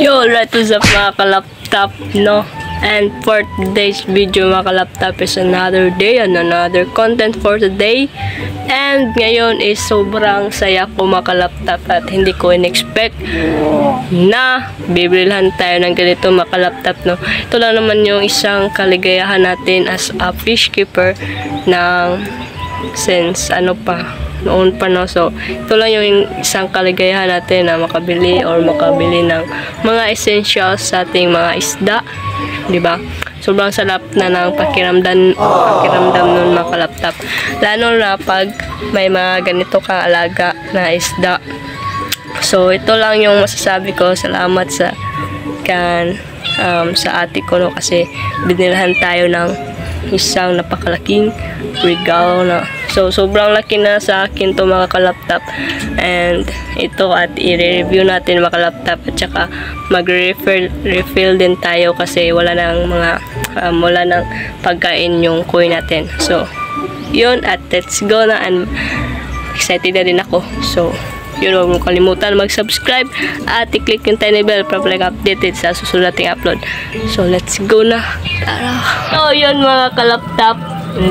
Yo, right, what's up mga kalaptop, no? And for today's video mga kalaptop is another day and another content for today. And ngayon is sobrang saya ko mga kalaptop at hindi ko in-expect na bibilhan tayo ng ganito mga kalaptop, no? Ito lang naman yung isang kaligayahan natin as a fish keeper ng since noon pa, no. So ito lang yung isang kaligayahan natin na makabili ng mga essentials sa ating mga isda, di ba? Sobrang sarap na ng pakiramdam nun mga kalaptop, lalo na pag may mga ganito kang alaga na isda. So ito lang yung masasabi ko. Salamat sa ate ko, no, kasi binilhan tayo ng isang napakalaking regalo na. So sobrang laki na sa akin to mga kalaptop, and ito at i-review natin mga kalaptop, at saka mag-refill din tayo kasi wala nang pagkain yung koi natin. So yun, at let's go na, and excited na din ako. So yun, huwag mong kalimutan mag-subscribe at i-click yung tiny bell para like updated sa susunod nating upload. So let's go na, tara. So yun mga kalaptop,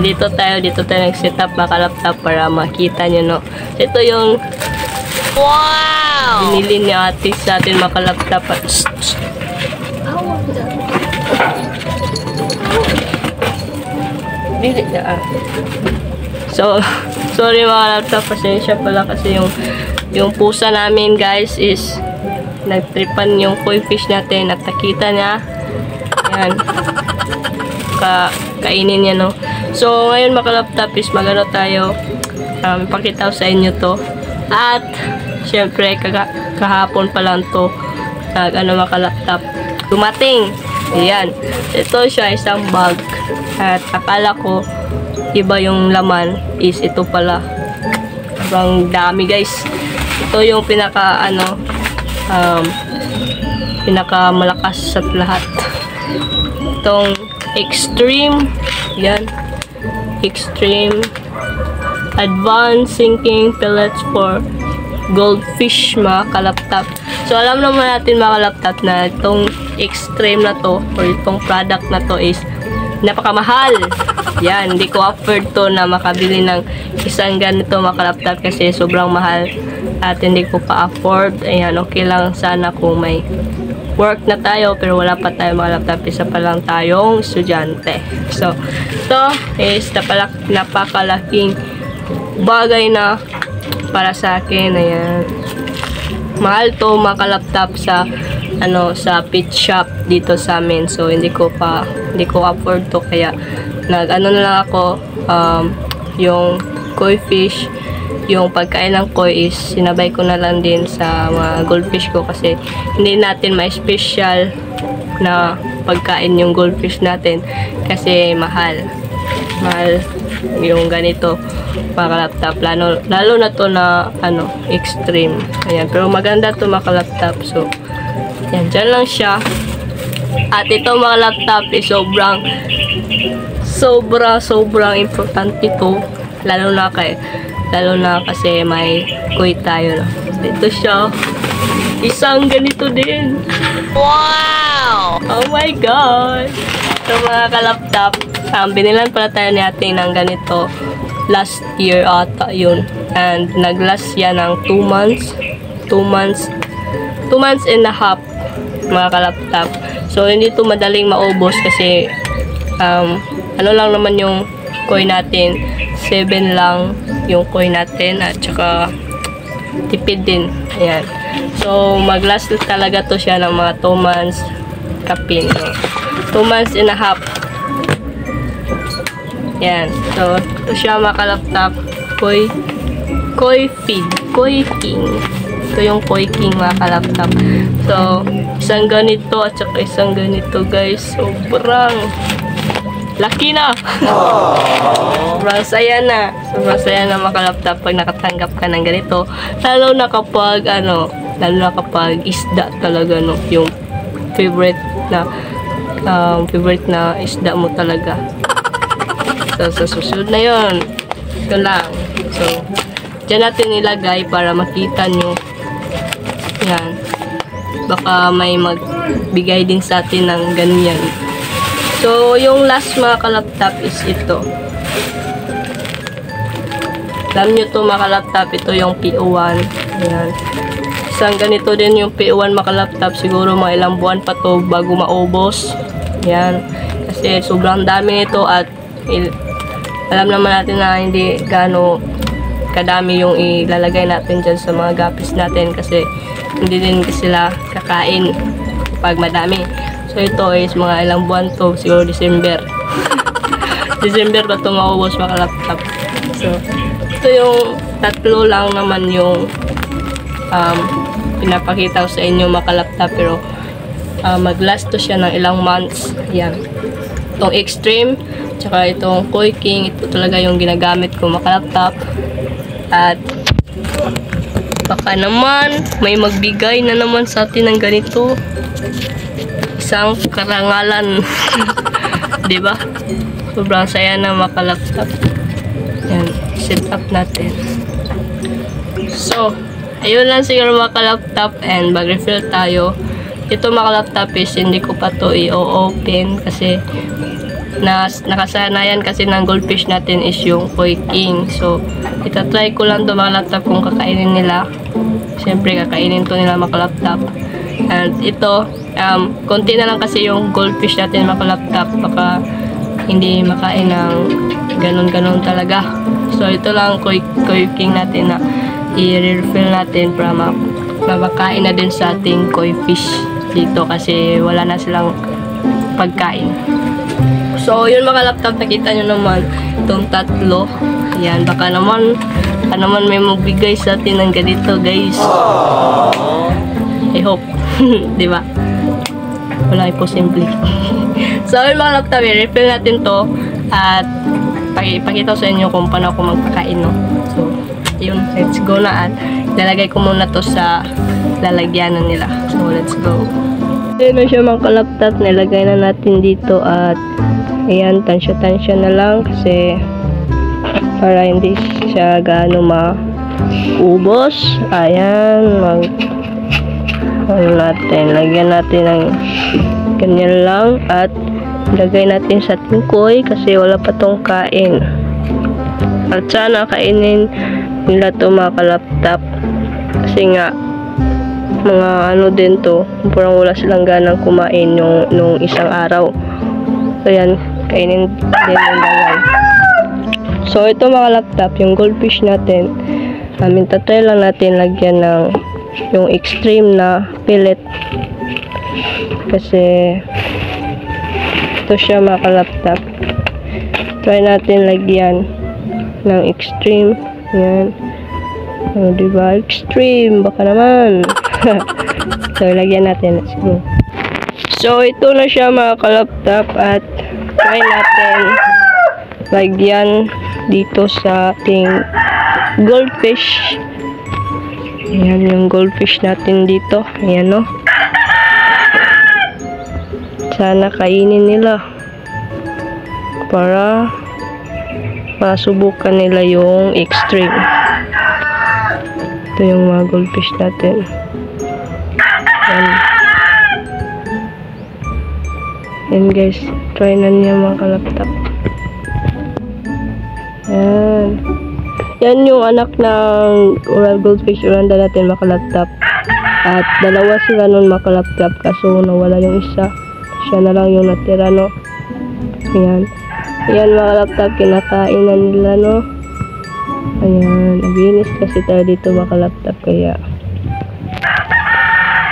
dito tayo nag-set up mga kalaptop para makita nyo, no. Ito yung binili ni ate sa atin mga kalaptop. So sorry mga kalaptop, pasensya pala kasi yung pusa namin guys is nagtripan yung koi fish natin at nakita niya. Ayan, kainin niya, no. So ngayon mga kalaptop is magano tayo, ipakita ko sa inyo to. At syempre kahapon pa lang to mga kalaptop dumating. Ayan, ito siya, isang bag, at akala ko iba yung laman, is ito pala. Sobrang dami guys. Ito yung pinakamalakas sa lahat. Itong extreme, yan, extreme advanced sinking pellets for goldfish mga kalaptop. So alam naman natin mga kalaptop na itong extreme na to, or itong product na to, is napakamahal. Yan, hindi ko afford to na makabili ng isang ganito mga kalaptop kasi sobrang mahal at hindi ko pa afford. Ayan, okay lang sana kung may work na tayo, pero wala pa tayo mga laptop, isa pa lang tayong estudyante. So ito is napakalaking bagay na para sa akin. Ayan, mahal to mga kalaptop sa pet shop dito sa amin. So hindi ko afford to, kaya na lang ako, yung koi fish, yung pagkain ng koi is sinabay ko na lang din sa mga goldfish ko kasi hindi natin ma-special na pagkain yung goldfish natin kasi mahal yung ganito mga kalaptop, lalo na to na extreme. Ayan, pero maganda to mga kalaptop. So yan, dyan lang siya. At ito mga laptop is sobrang importante to, lalo na kasi may koi tayo, no? Ito siya, isang ganito din. Wow! Oh my god! So mga kalaptop, binilan pala tayo ni ate ng ganito last year ata yun, and naglast yan ng 2 months and a half mga kalaptop. So hindi to madaling maubos kasi lang naman yung koi natin, 7 lang yung koi natin, at saka tipid din. Ayan, so maglast talaga to siya ng mga 2 months kapin, no? 2 months and a half. Yan, so ito siya mga kalaptop, koi feed, koi king. Ito yung koi king mga kalaptop. So isang ganito at saka isang ganito guys, sobrang laki na. Sobrang saya na mga kalaptop pag nakatanggap ka ng ganito, lalo na kapag isda talaga, no, yung favorite na isda mo talaga. So sa susunod na yun, ito lang. So dyan natin ilagay para makita nyo. Yan. baka may magbigay din sa atin ng ganyan. So, yung last mga ka-laptop is ito. Alam nyo to mga ka-laptop, ito yung PO1. Ayan. Isang ganito din yung PO1 mga ka-laptop. Siguro mga ilang buwan pa to bago maubos. Ayan. Kasi sobrang dami nito at alam naman natin na hindi gaano kadami yung ilalagay natin dyan sa mga gapis natin kasi hindi din sila kakain pag madami. So ito is mga ilang buwan to, siguro December. December pa ito maubos mga laptop. So ito yung tatlo lang naman yung pinapakita ko sa inyo mga laptop, pero mag-last to siya ng ilang months. Yan. Itong Extreme, tsaka itong Koi King, ito talaga yung ginagamit ko mga laptop. At baka naman may magbigay na naman sa atin ng ganito. Isang karangalan. Diba? Sobrang saya na makalaptop. Yan, set up natin. So, ayun lang siguro makalaptop and mag-refill tayo. Ito makalaptop is hindi ko pa to i-open kasi nakasanayan kasi ng goldfish natin is yung Koi King. So, itatry ko lang to mga laptop kung kakainin nila. Siyempre, kakainin to nila mga laptop. And ito, konti na lang kasi yung goldfish natin mga laptop. Baka hindi makain ng ganun-ganun talaga. So, ito lang Koi King natin na i-refill natin para mabakain na din sa ating koi fish dito kasi wala na silang pagkain. So, yun mga laptop, nakita nyo naman itong tatlo. Yan, baka naman may magbigay sa atin ng ganito, guys. I hope. Diba? Wala imposible. So, yun mga laptop, i-refill natin to at pakita ko sa inyo kung paano ako magpakain, no? So, yun, let's go na at lalagay ko muna to sa lalagyanan nila. So, let's go. Ayan na siya mga kalaptop, nilagay na natin dito at ayan, tansya-tansya na lang kasi para hindi siya gaano maubos. Ayan, lagyan natin ng ganyan lang at lagay natin sa ating koi kasi wala pa tong kain. At sana kainin nila to mga kalaptop kasi nga mga ano din to, parang wala silang ganang kumain nung isang araw. So yan, kainin din yung dalawa. So ito mga laptop, yung goldfish natin, tatry lang natin lagyan ng yung extreme na pellet kasi ito siya mga laptop. Try natin lagyan ng extreme. Yan. Oh, diba? Extreme. Baka naman. So, lagyan natin. Let's go. So, ito na siya mga kalaptop at try natin lagyan dito sa ating goldfish. Ayan yung goldfish natin dito. Ayan, no? Sana kainin nila para masubukan nila yung extreme. Ito yung mga goldfish natin. Ayan. Ayan guys, try na niya mga kalaptop. Ayan. Yan yung anak ng oral goldfish Oranda natin mga kalaptop. At dalawa sila nun mga kalaptop kaso nawala yung isa. Siya na lang yung natira, no? Ayan. Ayan mga laptop, kinakain na nila, no? Ayan, naginis kasi tayo dito mga laptop kaya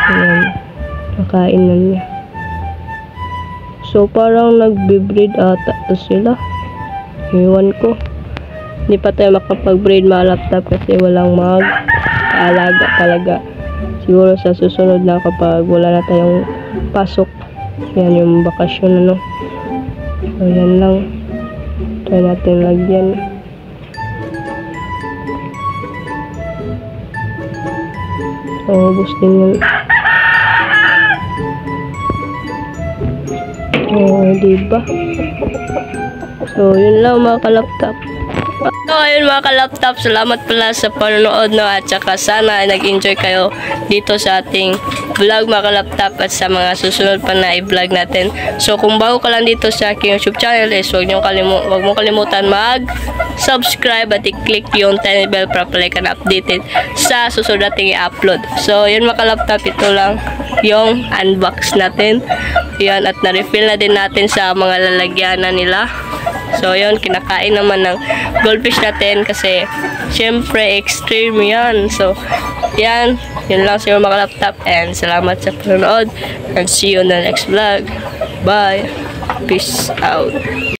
ayan, nakain na niya. So parang nagbe-breed ata to sila. Ewan ko. Hindi pa tayo makapag-breed mga laptop kasi walang mag-aalaga talaga. Siguro sa susunod na kapag wala na tayong pasok. Yan yung bakasyon, ano. So yan lang. Try natin lagyan. Ubus din yun. Oh, diba? So, yun lang mga kalaptop. So, ayun mga ka-laptop, salamat pala sa panonood, no? At saka sana nag-enjoy kayo dito sa ating vlog mga ka-laptop at sa mga susunod pa na i-vlog natin. So, kung bago ka lang dito sa aking YouTube channel is huwag mo kalimutan mag-subscribe at i-click yung tiny bell para pala ka na updated sa susunod nating i-upload. So, yun mga ka-laptop, ito lang yung unbox natin. Yan, at na-refill na din natin sa mga lalagyanan nila. So, yun, kinakain naman ng goldfish natin kasi, syempre, extreme yan. So, yan. Yun lang sa mga laptop. And salamat sa panonood. And see you on the next vlog. Bye. Peace out.